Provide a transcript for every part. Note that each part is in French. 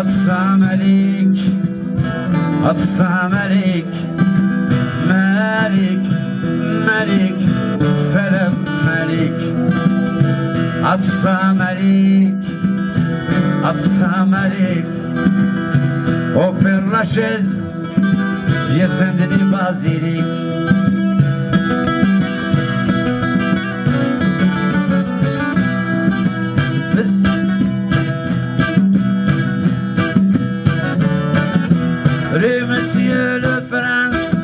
Atsam alik, atsam alik, Malik, Malik, Salam Malik. Atsam alik, atsam alik, au Père Lachaise, viens Saint-Denis basilique. Rue Monsieur le Prince,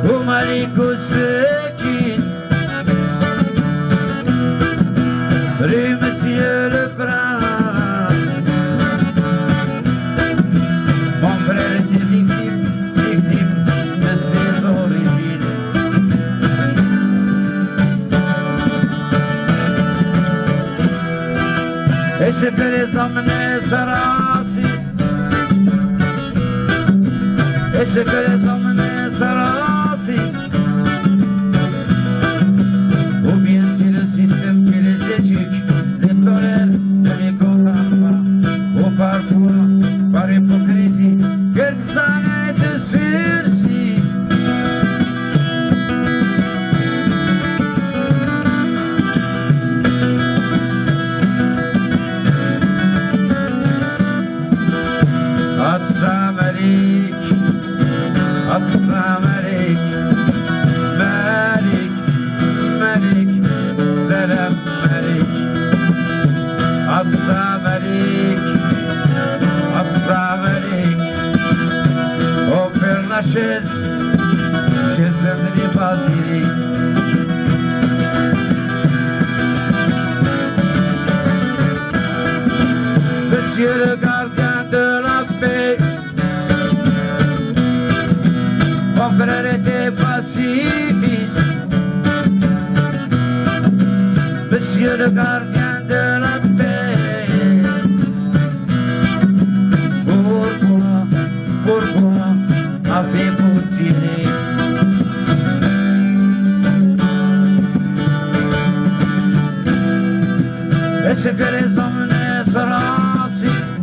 au Malik au Sekin. Rue Monsieur le Prince, mon frère était victime de ses origines. Et c'est que les hommes naissent racistes, et c'est que les hommes naissent racistes, ou bien c'est le système qui les éduque, les tolère, ne les condamne pas, ou parfois, par hypocrisie, quelques années de sursis. Atsam alik, atsam alik, Malik, Malik, Salam Malik. Atsam alik, atsam alik, au Père Lachaise, viens Saint-Denis basilique. Monsieur le gardien de la paix, mon frère était pacifiste. Monsieur le gardien de la paix, pourquoi avez-vous tiré? Est-ce que les hommes naissent racistes?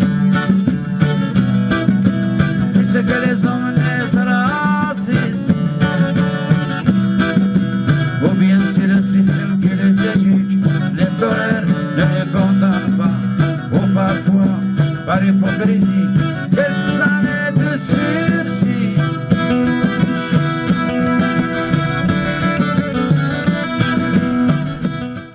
Est-ce que les hommes naissent racistes? Ou bien c'est le système qui les éduque, les tolère, ne les condamne pas, ou parfois, par hypocrisie,